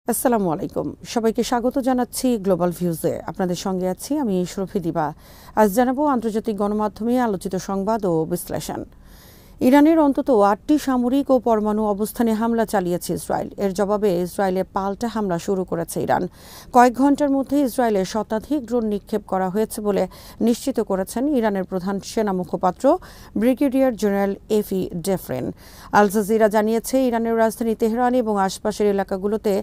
আসসালামু আলাইকুম, সবাইকে স্বাগত জানাচ্ছি গ্লোবাল ভিউজে। আপনাদের সঙ্গে আছি আমি শরফি দিবা। আজ জানাবো আন্তর্জাতিক গণমাধ্যমে আলোচিত সংবাদ ও বিশ্লেষণ। ইরানের অন্তত ৮টি সামরিক ও পরমাণু অবস্থানে হামলা চালিয়েছে ইসরায়েল। এর জবাবে ইসরায়েলে পাল্টা হামলা শুরু করেছে ইরান। কয়েক ঘন্টার মধ্যে ইসরায়েলে শতাধিক ড্রোন নিক্ষেপ করা হয়েছে বলে নিশ্চিত করেছেন ইরানের প্রধান সেনা মুখপাত্র ব্রিগেডিয়ার জেনারেল এফি ডেফরেন। আল জাজিরা জানিয়েছে, ইরানের রাজধানী তেহরান এবং আশপাশের এলাকাগুলোতে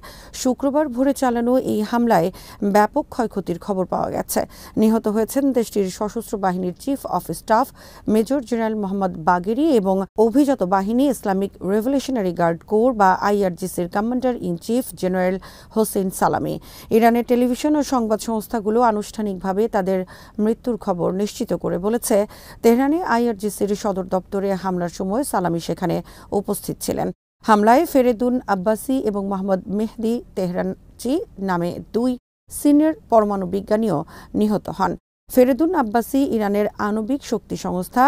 শুক্রবার ভোরে চালানো এই হামলায় ব্যাপক ক্ষয়ক্ষতির খবর পাওয়া গেছে। নিহত হয়েছেন দেশটির সশস্ত্র বাহিনীর chief of staff major general Mohammad Bagheri এবং অভিজাত বাহিনী ইসলামিক রেভলিউশনারি গার্ড কোর বা আইআরজিসির commander in chief general Hossein Salami. ইরানের টেলিভিশন ও সংবাদ সংস্থাগুলো আনুষ্ঠানিকভাবে তাদের মৃত্যুর খবর নিশ্চিত করে বলেছে, তেহরানে আইআরজিসির সদর দপ্তরে হামলার সময় সালামি সেখানে উপস্থিত ছিলেন। হামলায় ফেরেদুন আব্বাসি এবং মোহাম্মদ মেহদি তেহরানচি নামে দুই সিনিয়র পরমাণু বিজ্ঞানীও নিহত হন। ফেরেদুন আব্বাসি ইরানের আণবিক শক্তি সংস্থা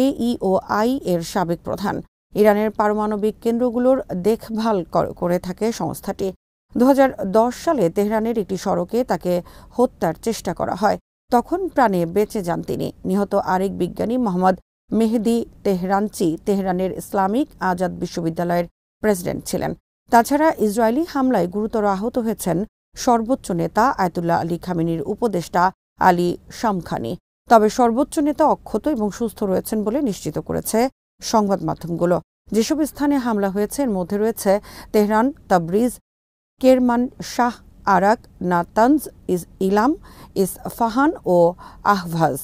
AEOI এর সাবেক প্রধান। ইরানের পারমাণবিক কেন্দ্রগুলোর দেখভাল করে থাকে সংস্থাটি। 2010 সালে তেহরানের একটি সড়কে তাকে হত্যার চেষ্টা করা হয়। তখন প্রাণে বেঁচে যান তিনি। নিহত আরেক বিজ্ঞানী মোহাম্মদ মেহদি তেহরানচি তেহরানের ইসলামিক আজাদ বিশ্ববিদ্যালয়ের প্রেসিডেন্ট ছিলেন। তাছাড়া ইসরায়েলি হামলায় গুরুতর আহত হয়েছেন সর্বোচ্চ নেতা আয়াতুল্লাহ আলী খামেনির উপদেষ্টা আলী শামখানি। তবে সর্বোচ্চ নেতা অক্ষত এবং সুস্থ রয়েছেন বলে নিশ্চিত করেছে সংবাদ মাধ্যমগুলো। যেসব স্থানে হামলা হয়েছে এর মধ্যে রয়েছে তেহরান, তাবরিজ, কেরমান শাহ, আরাক, নাতানজ, ইলাম, ইসফাহান ও আহভাজ।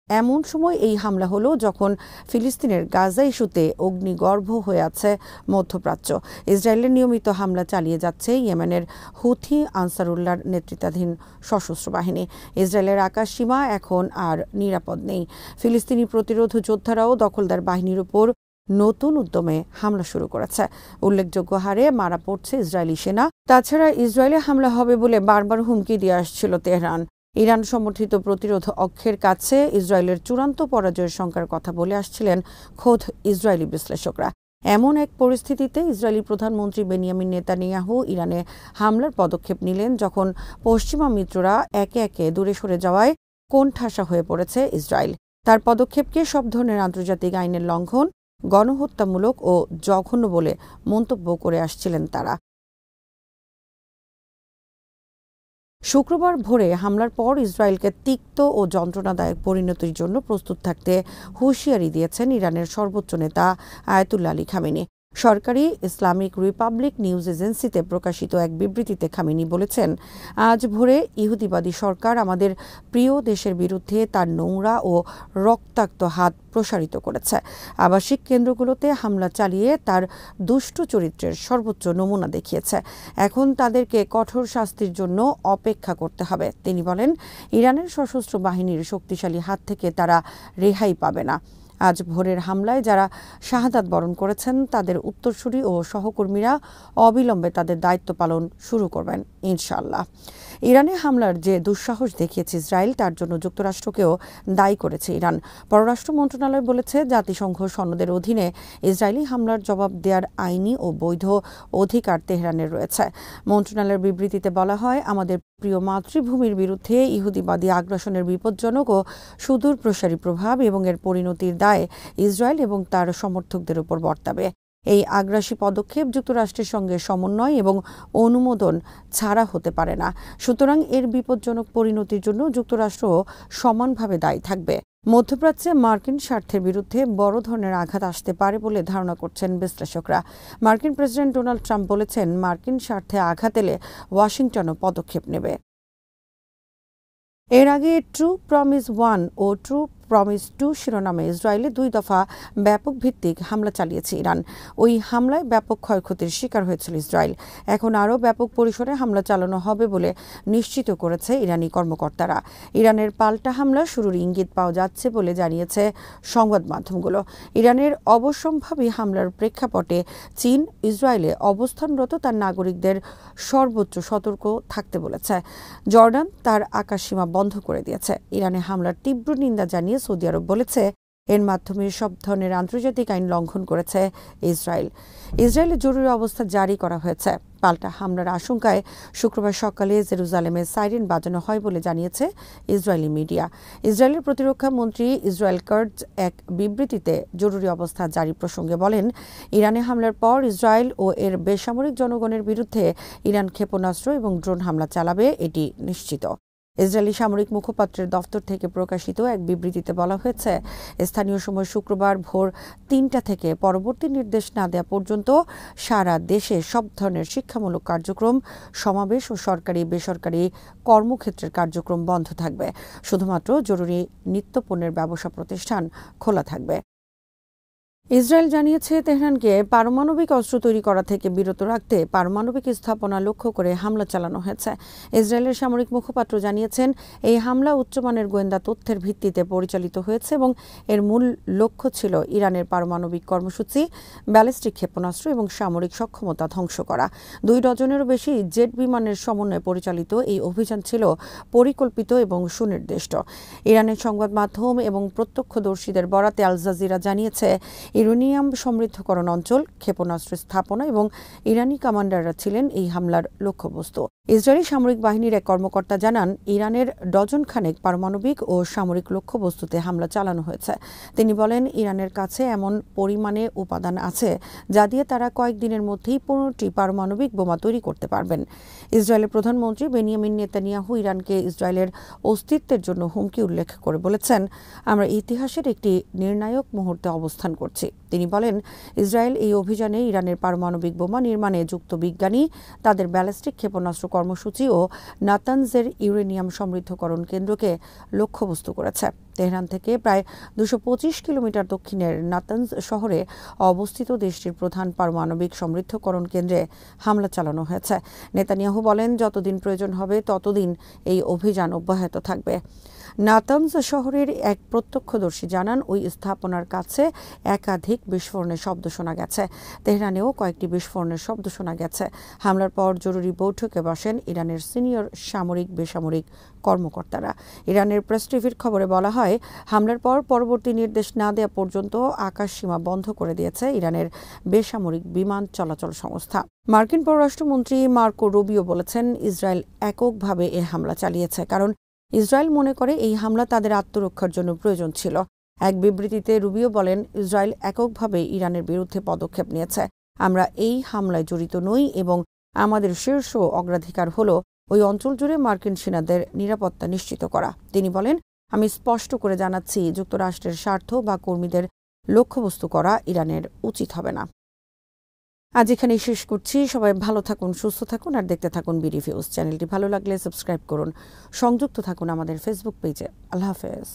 এমন সময় এই হামলা হলো যখন ফিলিস্তিনের গাজা ইস্যুতে অগ্নিগর্ভ হয়ে আছে মধ্যপ্রাচ্য। ইসরায়েলের নিয়মিত হামলা চালিয়ে যাচ্ছে ইয়েমেনের হুথি আনসারুল্লাহর নেতৃত্বাধীন সশস্ত্র বাহিনী। ইসরায়েলের আকাশ সীমা এখন আর নিরাপদ নেই। ফিলিস্তিনি প্রতিরোধ যোদ্ধারাও দখলদার বাহিনীর উপর নতুন উদ্যমে হামলা শুরু করেছে। উল্লেখযোগ্য হারে মারা পড়ছে ইসরায়েলি সেনা। তাছাড়া ইসরায়েলে হামলা হবে বলে বারবার হুমকি দিয়ে আসছিল তেহরান। ইরান সমর্থিত প্রতিরোধ অক্ষের কাছে ইসরায়েলের চূড়ান্ত পরাজয়ের শঙ্কার কথা বলে আসছিলেন খোদ ইসরায়েলি বিশ্লেষকরা। এমন এক পরিস্থিতিতে ইসরায়েলি প্রধানমন্ত্রী বেনিয়ামিন নেতানিয়াহু ইরানে হামলার পদক্ষেপ নিলেন যখন পশ্চিমা মিত্ররা একে একে দূরে সরে যাওয়ায় কোণঠাসা হয়ে পড়েছে ইসরায়েল। তার পদক্ষেপকে সব ধরনের আন্তর্জাতিক আইনের লঙ্ঘন, গণহত্যামূলক ও জঘন্য বলে মন্তব্য করে আসছিলেন তারা। শুক্রবার ভোরে হামলার পর ইসরায়েলকে তিক্ত ও যন্ত্রণাদায়ক পরিণতির জন্য প্রস্তুত থাকতে হুঁশিয়ারি দিয়েছেন ইরানের সর্বোচ্চ নেতা আয়াতুল্লাহ আলী খামেনি। সরকারি ইসলামিক রিপাবলিক নিউজ এজেন্সিতে প্রকাশিত এক বিবৃতিতে খামেনি বলেছেন, আজ ভোরে ইহুদিবাদী সরকার আমাদের প্রিয় দেশের বিরুদ্ধে তার নোংরা ও রক্তাক্ত হাত প্রসারিত করেছে। আবাসিক কেন্দ্রগুলোতে হামলা চালিয়ে তার দুষ্ট চরিত্রের সর্বোচ্চ নমুনা দেখিয়েছে। এখন তাদেরকে কঠোর শাস্তির জন্য অপেক্ষা করতে হবে। তিনি বলেন, ইরানের সশস্ত্র বাহিনীর শক্তিশালী হাত থেকে তারা রেহাই পাবে না। আজ ভোরের হামলায় যারা শাহাদাত বরণ করেছেন তাদের উত্তরসূরি ও সহকর্মীরা অবিলম্বে তাদের দায়িত্ব পালন শুরু করবেন ইনশাআল্লাহ। ইরানে হামলার যে দুঃসাহস দেখিয়েছে ইসরায়েল, তার জন্য যুক্তরাষ্ট্রকেও দায়ী করেছে ইরান। পররাষ্ট্র মন্ত্রণালয় বলেছে, জাতিসংঘ সনদের অধীনে ইসরায়েলি হামলার জবাব দেওয়ার আইনি ও বৈধ অধিকার তেহরানের রয়েছে। মন্ত্রণালয়ের বিবৃতিতে বলা হয়, আমাদের প্রিয় মাতৃভূমির বিরুদ্ধে ইহুদিবাদী আগ্রাসনের বিপজ্জনক ও সুদূর প্রসারী প্রভাব এবং এর পরিণতির দায় ইসরায়েল এবং তার সমর্থকদের উপর বর্তাবে। এই আগ্রাসী পদক্ষেপ যুক্তরাষ্ট্রের সঙ্গে সমন্বয় এবং অনুমোদন ছাড়া হতে পারে না। সুতরাং এর বিপজ্জনক পরিণতির জন্য যুক্তরাষ্ট্র সমানভাবে দায়ী থাকবে। মধ্যপ্রাচ্যে মার্কিন স্বার্থের বিরুদ্ধে বড় ধরনের আঘাত আসতে পারে বলে ধারণা করছেন বিশ্লেষকরা। মার্কিন প্রেসিডেন্ট ডোনাল্ড ট্রাম্প বলেছেন, মার্কিন স্বার্থে আঘাত এলে ওয়াশিংটনও পদক্ষেপ নেবে। এর আগে ট্রু প্রমিস 1 ও ট্রু প্রমিস 2 শিরোনামে ইসরায়েলে 2 দফা ব্যাপক ভিত্তিক হামলা চালিয়েছে ইরান। ওই হামলায় ব্যাপক ক্ষয়ক্ষতির শিকার হয়েছিল ইসরায়েল। এখন আরও ব্যাপক পরিসরে হামলা চালানো হবে বলে নিশ্চিত করেছে ইরানি কর্মকর্তারা। ইরানের পাল্টা হামলা শুরুর ইঙ্গিত পাওয়া যাচ্ছে বলে জানিয়েছে সংবাদ মাধ্যমগুলো। ইরানের অবশ্যম্ভাবী হামলার প্রেক্ষাপটে চীন ইসরায়েলে অবস্থানরত তার নাগরিকদের সর্বোচ্চ সতর্ক থাকতে বলেছে। জর্ডান তার আকাশসীমা বন্ধ করে দিয়েছে। ইরানে হামলার তীব্র নিন্দা জানিয়ে সৌদি আরব বলেছে, এর মাধ্যমে সব ধরনের আন্তর্জাতিক আইন লঙ্ঘন করেছে ইসরায়েল। ইসরায়েলের জরুরি অবস্থা জারি করা হয়েছে। পাল্টা হামলার আশঙ্কায় শুক্রবার সকালে জেরুজালেমে সাইরেন বাজানো হয় বলে জানিয়েছে ইসরায়েলি মিডিয়া। ইসরায়েলের প্রতিরক্ষা মন্ত্রী ইসরায়েল কার্জ এক বিবৃতিতে জরুরি অবস্থা জারি প্রসঙ্গে বলেন, ইরানে হামলার পর ইসরায়েল ও এর বেসামরিক জনগণের বিরুদ্ধে ইরান ক্ষেপণাস্ত্র এবং ড্রোন হামলা চালাবে, এটি নিশ্চিত। ইসরায়েলি সামরিক মুখপাত্রের দফতর থেকে প্রকাশিত এক বিবৃতিতে বলা হয়েছে, স্থানীয় সময় শুক্রবার ভোর ৩টা থেকে পরবর্তী নির্দেশ না দেওয়া পর্যন্ত সারা দেশে সব ধরনের শিক্ষামূলক কার্যক্রম, সমাবেশ ও সরকারি বেসরকারি কর্মক্ষেত্রের কার্যক্রম বন্ধ থাকবে। শুধুমাত্র জরুরি নিত্যপণ্যের ব্যবসা প্রতিষ্ঠান খোলা থাকবে। ইসরায়েল জানিয়েছে, তেহরানকে পারমাণবিক অস্ত্র তৈরি করা থেকে বিরত রাখতে পারমাণবিক স্থাপনা লক্ষ্য করে হামলা চালানো হয়েছে। ইসরায়েলের সামরিক মুখপাত্র জানিয়েছেন, এই হামলা উচ্চমানের গোয়েন্দা তথ্যের ভিত্তিতে পরিচালিত হয়েছে এবং এর মূল লক্ষ্য ছিল ইরানের পারমাণবিক কর্মসূচি, ব্যালিস্টিক ক্ষেপণাস্ত্র এবং সামরিক সক্ষমতা ধ্বংস করা। ২ ডজনেরও বেশি জেট বিমানের সমন্বয়ে পরিচালিত এই অভিযান ছিল পরিকল্পিত এবং সুনির্দিষ্ট। ইরানের সংবাদ মাধ্যম এবং প্রত্যক্ষদর্শীদের বরাতে আল জাজিরা জানিয়েছে, ইউরেনিয়াম সমৃদ্ধকরণ অঞ্চল, ক্ষেপণাস্ত্র স্থাপনা এবং ইরানি কমান্ডাররা ছিলেন এই হামলার লক্ষ্যবস্তু। ইসরায়েলি সামরিক বাহিনীর এক কর্মকর্তা জানান, ইরানের ডজন খানেক পারমাণবিক ও সামরিক লক্ষ্যবস্তুতে হামলা চালানো হয়েছে। তিনি বলেন, ইরানের কাছে এমন পরিমাণে উপাদান আছে যা দিয়ে তারা কয়েকদিনের মধ্যেই ১৫টি পারমাণবিক বোমা তৈরি করতে পারবেন। ইসরায়েলের প্রধানমন্ত্রী বেনিয়ামিন নেতানিয়াহু ইরানকে ইসরায়েলের অস্তিত্বের জন্য হুমকি উল্লেখ করে বলেছেন, আমরা ইতিহাসের একটি নির্ণায়ক মুহূর্তে অবস্থান করছি। তিনি বলেন, ইসরায়েল এই অভিযানে ইরানের পারমাণবিক বোমা নির্মাণে যুক্ত বিজ্ঞানী, তাদের ব্যালিস্টিক ক্ষেপণাস্ত্র কর্মসূচি ও নাতানজের ইউরেনিয়াম সমৃদ্ধকরণ কেন্দ্রকে লক্ষ্যবস্তু করেছে। তেহরান থেকে প্রায় ২২৫ কিলোমিটার দক্ষিণের নাতানজ শহরে অবস্থিত দেশটির প্রধান পারমাণবিক সমৃদ্ধকরণ কেন্দ্রে হামলা চালানো হয়েছে। নেতানিয়াহু বলেন, যতদিন প্রয়োজন হবে ততদিন এই অভিযান অব্যাহত থাকবে। নাতানজ শহরের এক প্রত্যক্ষদর্শী জানান, ওই স্থাপনার কাছে একাধিক বিস্ফোরণের শব্দ শোনা গেছে। তেহরানেও কয়েকটি বিস্ফোরণের শব্দ শোনা গেছে। হামলার পর জরুরি বৈঠকে বসেন ইরানের সিনিয়র সামরিক বেসামরিক কর্মকর্তারা। ইরানের প্রেস টিভির খবরে বলা হয়, হামলার পর পরবর্তী নির্দেশ না দেওয়া পর্যন্ত আকাশসীমা বন্ধ করে দিয়েছে ইরানের বেসামরিক বিমান চলাচল সংস্থা। মার্কিন পররাষ্ট্রমন্ত্রী মার্কো রুবিও বলেছেন, ইসরায়েল এককভাবে এ হামলা চালিয়েছে, কারণ ইসরায়েল মনে করে এই হামলা তাদের আত্মরক্ষার জন্য প্রয়োজন ছিল। এক বিবৃতিতে রুবিও বলেন, ইসরায়েল এককভাবে ইরানের বিরুদ্ধে পদক্ষেপ নিয়েছে। আমরা এই হামলায় জড়িত নই এবং আমাদের শীর্ষ অগ্রাধিকার হল ওই অঞ্চল জুড়ে মার্কিন সেনাদের নিরাপত্তা নিশ্চিত করা। তিনি বলেন, আমি স্পষ্ট করে জানাচ্ছি, যুক্তরাষ্ট্রের স্বার্থ বা কর্মীদের লক্ষ্যবস্তু করা ইরানের উচিত হবে না। আজ এখানেই শেষ করছি। সবাই ভালো থাকুন, সুস্থ থাকুন আর দেখতে থাকুন বিডি ভিউজ। চ্যানেলটি ভালো লাগলে সাবস্ক্রাইব করুন, সংযুক্ত থাকুন আমাদের ফেসবুক পেজে। আল্লাহ হাফেজ।